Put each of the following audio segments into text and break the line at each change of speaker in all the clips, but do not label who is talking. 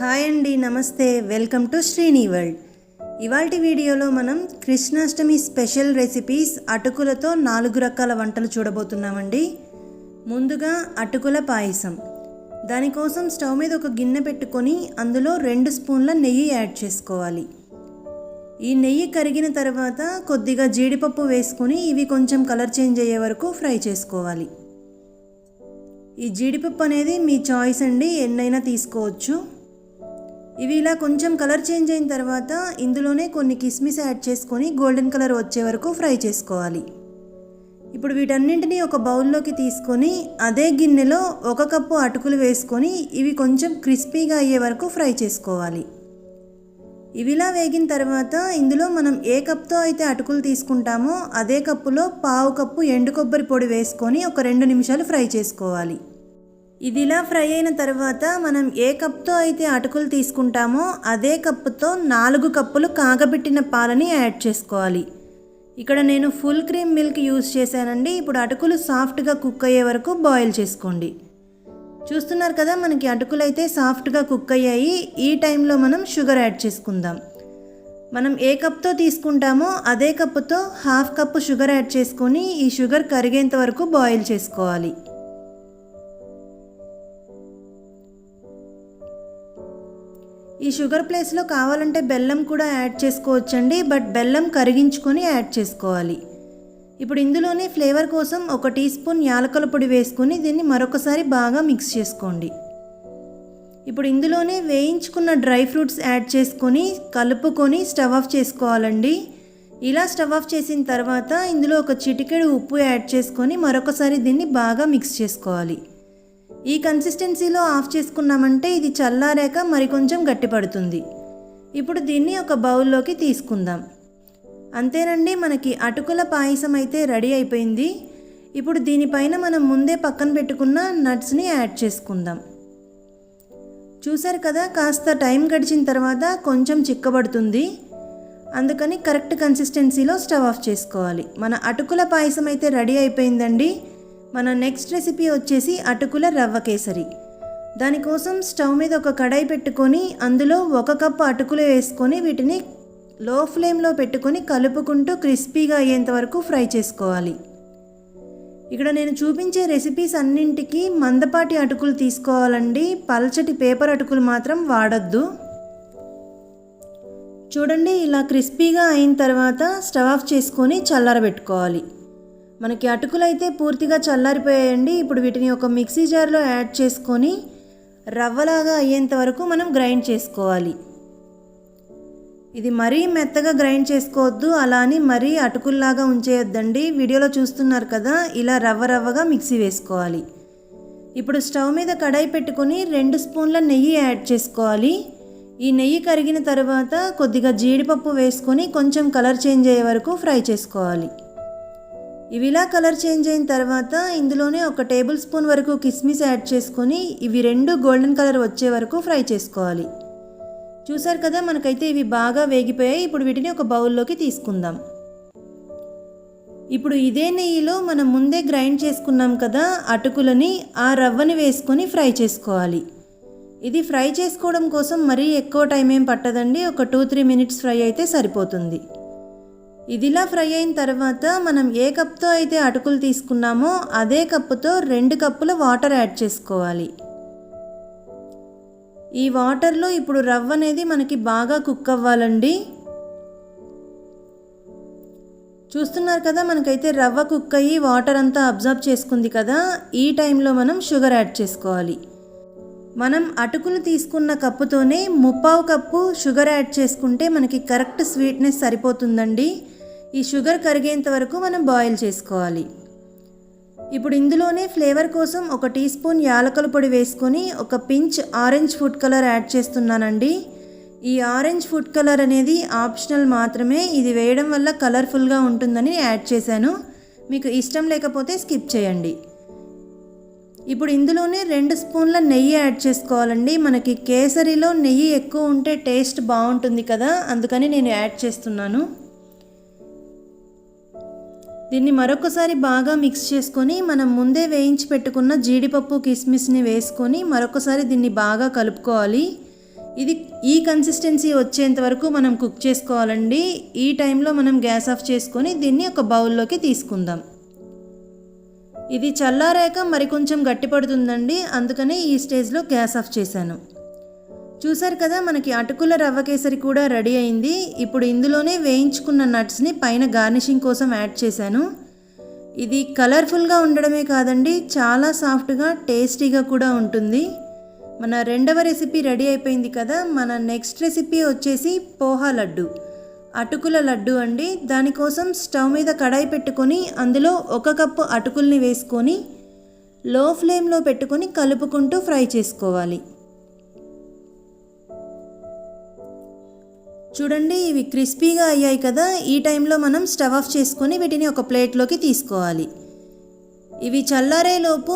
Hi అండి, నమస్తే. Welcome to Srini world. ఇవాల్టి వీడియోలో మనం కృష్ణాష్టమి స్పెషల్ రెసిపీస్ అటుకులతో 4 రకాల వంటలు చూడబోతున్నామండి. ముందుగా అటుకుల పాయసం. దానికోసం స్టవ్ మీద ఒక గిన్నె పెట్టుకొని అందులో 2 స్పూన్ల నెయ్యి యాడ్ చేసుకోవాలి. ఈ నెయ్యి కరిగిన తర్వాత కొద్దిగా జీడిపప్పు వేసుకొని ఇవి కొంచెం కలర్ చేంజ్ అయ్యే వరకు ఫ్రై చేసుకోవాలి. ఈ జీడిపప్పు అనేది మీ చాయిస్ అండి, ఎన్నైనా తీసుకోవచ్చు. ఇవి ఇలా కొంచెం కలర్ చేంజ్ అయిన తర్వాత ఇందులోనే కొన్ని కిస్మిస్ యాడ్ చేసుకొని గోల్డెన్ కలర్ వచ్చే వరకు ఫ్రై చేసుకోవాలి. ఇప్పుడు వీటన్నింటినీ ఒక బౌల్లోకి తీసుకొని అదే గిన్నెలో 1 కప్పు అటుకులు వేసుకొని ఇవి కొంచెం క్రిస్పీగా అయ్యే వరకు ఫ్రై చేసుకోవాలి. ఇవిలా వేగిన తర్వాత ఇందులో మనం ఏ కప్తో అయితే అటుకులు తీసుకుంటామో అదే కప్పులో 1/2 కప్పు ఎండు కొబ్బరి పొడి వేసుకొని ఒక 2 నిమిషాలు ఫ్రై చేసుకోవాలి. ఇదిలా ఫ్రై అయిన తర్వాత మనం ఏ కప్తో అయితే అటుకులు తీసుకుంటామో అదే కప్పుతో 4 కప్పులు కాగబెట్టిన పాలని యాడ్ చేసుకోవాలి. ఇక్కడ నేను ఫుల్ క్రీమ్ మిల్క్ యూజ్ చేశానండి. ఇప్పుడు అటుకులు సాఫ్ట్గా కుక్ అయ్యే వరకు బాయిల్ చేసుకోండి. చూస్తున్నారు కదా, మనకి అటుకులు అయితే సాఫ్ట్గా కుక్ అయ్యాయి. ఈ టైంలో మనం షుగర్ యాడ్ చేసుకుందాం. మనం ఏ కప్తో తీసుకుంటామో అదే కప్పుతో 1/2 కప్పు షుగర్ యాడ్ చేసుకొని ఈ షుగర్ కరిగేంత వరకు బాయిల్ చేసుకోవాలి. ఈ షుగర్ ప్లేస్లో కావాలంటే బెల్లం కూడా యాడ్ చేసుకోవచ్చండి, బట్ బెల్లం కరిగించుకొని యాడ్ చేసుకోవాలి. ఇప్పుడు ఇందులోనే ఫ్లేవర్ కోసం 1 టీ స్పూన్ యాలకుల పొడి వేసుకొని దీన్ని మరొకసారి బాగా మిక్స్ చేసుకోండి. ఇప్పుడు ఇందులోనే వేయించుకున్న డ్రై ఫ్రూట్స్ యాడ్ చేసుకొని కలుపుకొని స్టవ్ ఆఫ్ చేసుకోవాలండి. ఇలా స్టవ్ ఆఫ్ చేసిన తర్వాత ఇందులో ఒక చిటికెడు ఉప్పు యాడ్ చేసుకొని మరొకసారి దీన్ని బాగా మిక్స్ చేసుకోవాలి. ఈ కన్సిస్టెన్సీలో ఆఫ్ చేసుకున్నామంటే ఇది చల్లారాక మరికొంచెం గట్టిపడుతుంది. ఇప్పుడు దీన్ని ఒక బౌల్లోకి తీసుకుందాం. అంతేనండి, మనకి అటుకుల పాయసం అయితే రెడీ అయిపోయింది. ఇప్పుడు దీనిపైన మనం ముందే పక్కన పెట్టుకున్న నట్స్ని యాడ్ చేసుకుందాం. చూసారు కదా, కాస్త టైం గడిచిన తర్వాత కొంచెం చిక్కబడుతుంది. అందుకని కరెక్ట్ కన్సిస్టెన్సీలో స్టవ్ ఆఫ్ చేసుకోవాలి. మన అటుకుల పాయసం అయితే రెడీ అయిపోయిందండి. మన నెక్స్ట్ రెసిపీ వచ్చేసి అటుకుల రవ్వ కేసరి. దానికోసం స్టవ్ మీద ఒక కడాయి పెట్టుకొని అందులో 1 కప్పు అటుకులు వేసుకొని వీటిని లో ఫ్లేమ్లో పెట్టుకొని కలుపుకుంటూ క్రిస్పీగా అయ్యేంత వరకు ఫ్రై చేసుకోవాలి. ఇక్కడ నేను చూపించే రెసిపీస్ అన్నింటికి మందపాటి అటుకులు తీసుకోవాలండి, పల్చటి పేపర్ అటుకులు మాత్రం వాడొద్దు. చూడండి, ఇలా క్రిస్పీగా అయిన తర్వాత స్టవ్ ఆఫ్ చేసుకొని చల్లారబెట్టుకోవాలి. మనకి అటుకులు అయితే పూర్తిగా చల్లారిపోయాయండి. ఇప్పుడు వీటిని ఒక మిక్సీ జార్లో యాడ్ చేసుకొని రవ్వలాగా అయ్యేంత వరకు మనం గ్రైండ్ చేసుకోవాలి. ఇది మరీ మెత్తగా గ్రైండ్ చేసుకోవద్దు, అలా అని మరీ అటుకుల్లాగా ఉంచేయొద్దండి. వీడియోలో చూస్తున్నారు కదా, ఇలా రవ్వగా మిక్సీ వేసుకోవాలి. ఇప్పుడు స్టవ్ మీద కడాయి పెట్టుకొని 2 స్పూన్ల నెయ్యి యాడ్ చేసుకోవాలి. ఈ నెయ్యి కరిగిన తర్వాత కొద్దిగా జీడిపప్పు వేసుకొని కొంచెం కలర్ చేంజ్ అయ్యే వరకు ఫ్రై చేసుకోవాలి. ఇవిలా కలర్ చేంజ్ అయిన తర్వాత ఇందులోనే 1 టేబుల్ స్పూన్ వరకు కిస్మిస్ యాడ్ చేసుకొని ఇవి 2 గోల్డెన్ కలర్ వచ్చే వరకు ఫ్రై చేసుకోవాలి. చూసారు కదా, మనకైతే ఇవి బాగా వేగిపోయాయి. ఇప్పుడు వీటిని ఒక బౌల్లోకి తీసుకుందాం. ఇప్పుడు ఇదే నెయ్యిలో మనం ముందే గ్రైండ్ చేసుకున్నాం కదా అటుకులని, ఆ రవ్వని వేసుకొని ఫ్రై చేసుకోవాలి. ఇది ఫ్రై చేసుకోవడం కోసం మరీ ఎక్కువ టైం ఏం పట్టదండి, ఒక 2-3 మినిట్స్ ఫ్రై అయితే సరిపోతుంది. ఇదిలా ఫ్రై అయిన తర్వాత మనం ఏ కప్తో అయితే అటుకులు తీసుకున్నామో అదే కప్పుతో 2 కప్పుల వాటర్ యాడ్ చేసుకోవాలి. ఈ వాటర్లో ఇప్పుడు రవ్వ అనేది మనకి బాగా కుక్ అవ్వాలండి. చూస్తున్నారు కదా, మనకైతే రవ్వ కుక్ అయ్యి వాటర్ అంతా అబ్జర్వ్ చేసుకుంది కదా. ఈ టైంలో మనం షుగర్ యాడ్ చేసుకోవాలి. మనం అటుకులు తీసుకున్న కప్పుతోనే 1/4 కప్పు షుగర్ యాడ్ చేసుకుంటే మనకి కరెక్ట్ స్వీట్నెస్ సరిపోతుందండి. ఈ షుగర్ కరిగేంత వరకు మనం బాయిల్ చేసుకోవాలి. ఇప్పుడు ఇందులోనే ఫ్లేవర్ కోసం 1 టీ స్పూన్ యాలకుల పొడి వేసుకొని ఒక pinch orange food colour add చేస్తున్నానండి. ఈ ఆరెంజ్ ఫుడ్ కలర్ అనేది ఆప్షనల్ మాత్రమే, ఇది వేయడం వల్ల కలర్ఫుల్గా ఉంటుందని యాడ్ చేశాను. మీకు ఇష్టం లేకపోతే స్కిప్ చేయండి. ఇప్పుడు ఇందులోనే 2 స్పూన్ల నెయ్యి యాడ్ చేసుకోవాలండి. మనకి కేసరిలో నెయ్యి ఎక్కువ ఉంటే టేస్ట్ బాగుంటుంది కదా, అందుకని నేను యాడ్ చేస్తున్నాను. దీన్ని మరొకసారి బాగా మిక్స్ చేసుకొని మనం ముందే వేయించి పెట్టుకున్న జీడిపప్పు కిస్మిస్ని వేసుకొని మరొకసారి దీన్ని బాగా కలుపుకోవాలి. ఇది ఈ కన్సిస్టెన్సీ వచ్చేంత వరకు మనం కుక్ చేసుకోవాలండి. ఈ టైంలో మనం గ్యాస్ ఆఫ్ చేసుకొని దీన్ని ఒక బౌల్లోకి తీసుకుందాం. ఇది చల్లారాక మరికొంచెం గట్టిపడుతుందండి, అందుకని ఈ స్టేజ్లో గ్యాస్ ఆఫ్ చేశాను. చూసారు కదా, మనకి అటుకుల రవ్వ కేసరి కూడా రెడీ అయింది. ఇప్పుడు ఇందులోనే వేయించుకున్న నట్స్ని పైన గార్నిషింగ్ కోసం యాడ్ చేశాను. ఇది కలర్ఫుల్గా ఉండడమే కాదండి, చాలా సాఫ్ట్గా టేస్టీగా కూడా ఉంటుంది. మన రెండవ రెసిపీ రెడీ అయిపోయింది కదా. మన నెక్స్ట్ రెసిపీ వచ్చేసి పోహా లడ్డు, అటుకుల లడ్డు అండి. దానికోసం స్టవ్ మీద కడాయి పెట్టుకొని అందులో 1 కప్పు అటుకుల్ని వేసుకొని లో ఫ్లేమ్లో పెట్టుకొని కలుపుకుంటూ ఫ్రై చేసుకోవాలి. చూడండి, ఇవి క్రిస్పీగా అయ్యాయి కదా. ఈ టైంలో మనం స్టవ్ ఆఫ్ చేసుకొని వీటిని ఒక ప్లేట్లోకి తీసుకోవాలి. ఇవి చల్లారేలోపు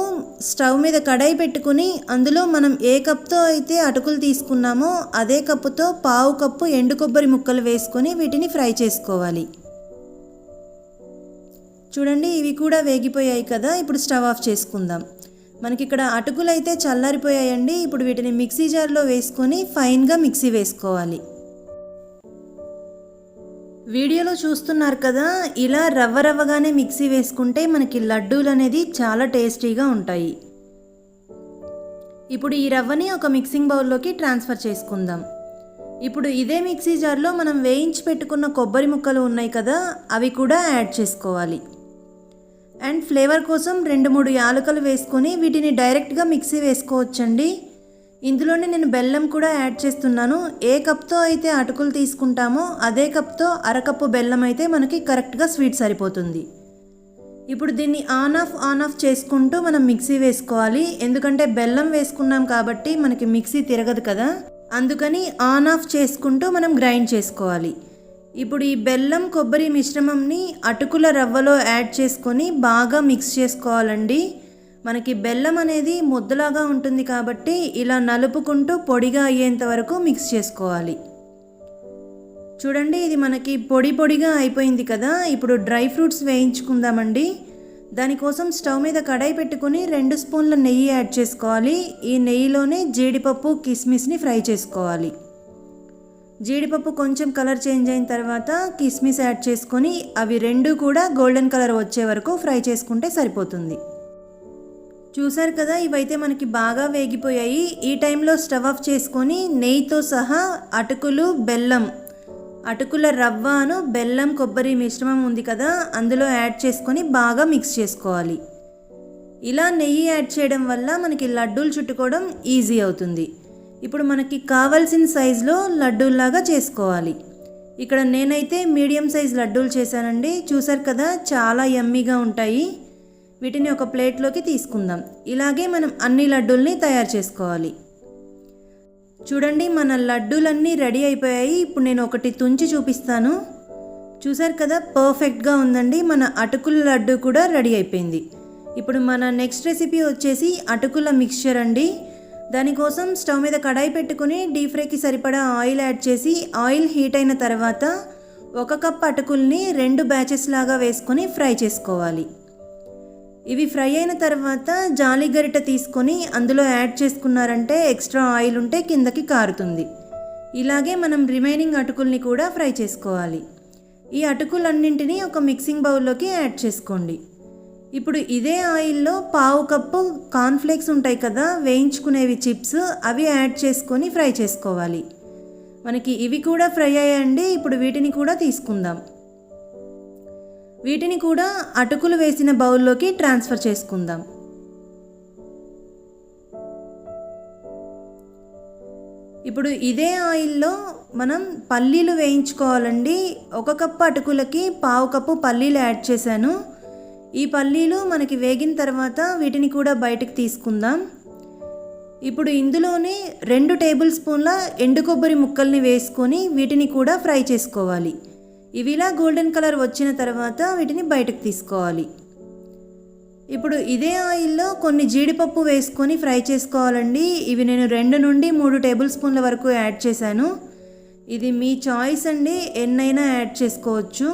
స్టవ్ మీద కడాయి పెట్టుకుని అందులో మనం ఏ కప్తో అయితే అటుకులు తీసుకున్నామో అదే కప్పుతో 1/2 కప్పు ఎండు కొబ్బరి ముక్కలు వేసుకొని వీటిని ఫ్రై చేసుకోవాలి. చూడండి, ఇవి కూడా వేగిపోయాయి కదా. ఇప్పుడు స్టవ్ ఆఫ్ చేసుకుందాం. మనకి ఇక్కడ అటుకులు అయితే చల్లారిపోయాయండి. ఇప్పుడు వీటిని మిక్సీ జార్లో వేసుకొని ఫైన్గా మిక్సీ వేసుకోవాలి. వీడియోలో చూస్తున్నారు కదా, ఇలా రవ్వగానే మిక్సీ వేసుకుంటే మనకి లడ్డూలు అనేది చాలా టేస్టీగా ఉంటాయి. ఇప్పుడు ఈ రవ్వని ఒక మిక్సింగ్ బౌల్లోకి ట్రాన్స్ఫర్ చేసుకుందాం. ఇప్పుడు ఇదే మిక్సీ జార్లో మనం వేయించి పెట్టుకున్న కొబ్బరి ముక్కలు ఉన్నాయి కదా, అవి కూడా యాడ్ చేసుకోవాలి. అండ్ ఫ్లేవర్ కోసం 2-3 యాలకులు వేసుకొని వీటిని డైరెక్ట్గా మిక్సీ వేసుకోవచ్చండి. ఇందులోనే నేను బెల్లం కూడా యాడ్ చేస్తున్నాను. ఏ కప్తో అయితే అటుకులు తీసుకుంటామో అదే కప్తో 1/2 కప్పు బెల్లం అయితే మనకి కరెక్ట్గా స్వీట్ సరిపోతుంది. ఇప్పుడు దీన్ని ఆన్ ఆఫ్ చేసుకుంటూ మనం మిక్సీ వేసుకోవాలి. ఎందుకంటే బెల్లం వేసుకున్నాం కాబట్టి మనకి మిక్సీ తిరగదు కదా, అందుకని ఆన్ ఆఫ్ చేసుకుంటూ మనం గ్రైండ్ చేసుకోవాలి. ఇప్పుడు ఈ బెల్లం కొబ్బరి మిశ్రమంని అటుకుల రవ్వలో యాడ్ చేసుకొని బాగా మిక్స్ చేసుకోవాలండి. మనకి బెల్లం అనేది ముద్దలాగా ఉంటుంది కాబట్టి ఇలా నలుపుకుంటూ పొడిగా అయ్యేంత వరకు మిక్స్ చేసుకోవాలి. చూడండి, ఇది మనకి పొడిగా అయిపోయింది కదా. ఇప్పుడు డ్రై ఫ్రూట్స్ వేయించుకుందామండి. దానికోసం స్టవ్ మీద కడాయి పెట్టుకుని 2 స్పూన్ల నెయ్యి యాడ్ చేసుకోవాలి. ఈ నెయ్యిలోనే జీడిపప్పు కిస్మిస్ని ఫ్రై చేసుకోవాలి. జీడిపప్పు కొంచెం కలర్ చేంజ్ అయిన తర్వాత కిస్మిస్ యాడ్ చేసుకొని అవి 2 కూడా గోల్డెన్ కలర్ వచ్చే వరకు ఫ్రై చేసుకుంటే సరిపోతుంది. చూసారు కదా, ఇవైతే మనకి బాగా వేగిపోయాయి. ఈ టైంలో స్టవ్ ఆఫ్ చేసుకొని నెయ్యితో సహా అటుకులు, బెల్లం, అటుకుల రవ్వను బెల్లం కొబ్బరి మిశ్రమం ఉంది కదా అందులో యాడ్ చేసుకొని బాగా మిక్స్ చేసుకోవాలి. ఇలా నెయ్యి యాడ్ చేయడం వల్ల మనకి లడ్డూలు చుట్టుకోవడం ఈజీ అవుతుంది. ఇప్పుడు మనకి కావాల్సిన సైజులో లడ్డూల్లాగా చేసుకోవాలి. ఇక్కడ నేనైతే మీడియం సైజ్ లడ్డూలు చేశానండి. చూసారు కదా, చాలా యమ్మీగా ఉంటాయి. వీటిని ఒక ప్లేట్లోకి తీసుకుందాం. ఇలాగే మనం అన్ని లడ్డూల్ని తయారు చేసుకోవాలి. చూడండి, మన లడ్డూలన్నీ రెడీ అయిపోయాయి. ఇప్పుడు నేను ఒకటి తుంచి చూపిస్తాను. చూసారు కదా, పర్ఫెక్ట్గా ఉందండి. మన అటుకుల లడ్డు కూడా రెడీ అయిపోయింది. ఇప్పుడు మన నెక్స్ట్ రెసిపీ వచ్చేసి అటుకుల మిక్స్చర్ అండి. దానికోసం స్టవ్ మీద కడాయి పెట్టుకుని డీప్ ఫ్రైకి సరిపడా ఆయిల్ యాడ్ చేసి ఆయిల్ హీట్ అయిన తర్వాత 1 కప్ అటుకుల్ని 2 బ్యాచెస్ లాగా వేసుకొని ఫ్రై చేసుకోవాలి. ఇవి ఫ్రై అయిన తర్వాత జాలి గరిట తీసుకొని అందులో యాడ్ చేసుకున్నారంటే ఎక్స్ట్రా ఆయిల్ ఉంటే కిందకి కారుతుంది. ఇలాగే మనం రిమైనింగ్ అటుకుల్ని కూడా ఫ్రై చేసుకోవాలి. ఈ అటుకులన్నింటినీ ఒక మిక్సింగ్ బౌల్లోకి యాడ్ చేసుకోండి. ఇప్పుడు ఇదే ఆయిల్లో 1/2 కప్పు కార్న్ఫ్లేక్స్ ఉంటాయి కదా, వేయించుకునేవి చిప్స్, అవి యాడ్ చేసుకొని ఫ్రై చేసుకోవాలి. మనకి ఇవి కూడా ఫ్రై అయ్యాయండి. ఇప్పుడు వీటిని కూడా తీసుకుందాం. వీటిని కూడా అటుకులు వేసిన బౌల్లోకి ట్రాన్స్ఫర్ చేసుకుందాం. ఇప్పుడు ఇదే ఆయిల్లో మనం పల్లీలు వేయించుకోవాలండి. 1 కప్పు అటుకులకి 1/2 కప్పు పల్లీలు యాడ్ చేశాను. ఈ పల్లీలు మనకి వేగిన తర్వాత వీటిని కూడా బయటకు తీసుకుందాం. ఇప్పుడు ఇందులోనే 2 టేబుల్ స్పూన్ల ఎండు కొబ్బరి ముక్కల్ని వేసుకొని వీటిని కూడా ఫ్రై చేసుకోవాలి. ఇవి ఇలా గోల్డెన్ కలర్ వచ్చిన తర్వాత వీటిని బయటకు తీసుకోవాలి. ఇప్పుడు ఇదే ఆయిల్లో కొన్ని జీడిపప్పు వేసుకొని ఫ్రై చేసుకోవాలండి. ఇవి నేను 2 నుండి 3 టేబుల్ స్పూన్ల వరకు యాడ్ చేశాను. ఇది మీ చాయిస్ అండి, ఎన్నైనా యాడ్ చేసుకోవచ్చు.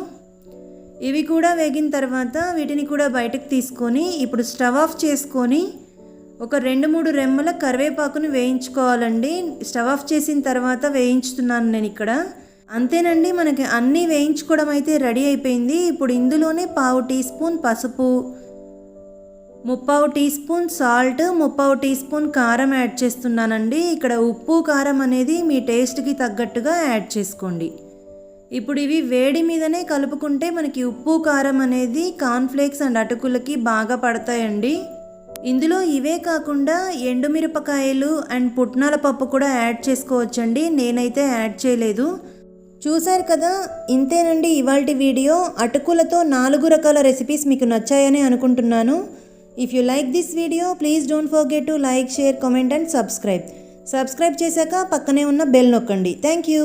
ఇవి కూడా వేగిన తర్వాత వీటిని కూడా బయటకు తీసుకొని ఇప్పుడు స్టవ్ ఆఫ్ చేసుకొని ఒక 2-3 రెమ్మల కరివేపాకుని వేయించుకోవాలండి. స్టవ్ ఆఫ్ చేసిన తర్వాత వేయించుతున్నాను నేను ఇక్కడ. అంతేనండి, మనకి అన్నీ వేయించుకోవడం అయితే రెడీ అయిపోయింది. ఇప్పుడు ఇందులోనే 1/2 టీ స్పూన్ పసుపు, 3/4 teaspoon salt, 3/4 teaspoon కారం యాడ్ చేస్తున్నానండి. ఇక్కడ ఉప్పు కారం అనేది మీ టేస్ట్కి తగ్గట్టుగా యాడ్ చేసుకోండి. ఇప్పుడు ఇవి వేడి మీదనే కలుపుకుంటే మనకి ఉప్పు కారం అనేది కార్న్ఫ్లేక్స్ అండ్ అటుకులకి బాగా పడతాయండి. ఇందులో ఇవే కాకుండా ఎండుమిరపకాయలు అండ్ పుట్నాల పప్పు కూడా యాడ్ చేసుకోవచ్చండి. నేనైతే యాడ్ చేయలేదు. చూశారు కదా, ఇంతేనండి ఇవాల్టి వీడియో. అటుకులతో 4 రకాల రెసిపీస్ మీకు నచ్చాయని అనుకుంటున్నాను. If you like this video please don't forget to like, share, comment and subscribe చేశాక పక్కనే ఉన్న బెల్ నొక్కండి. Thank you.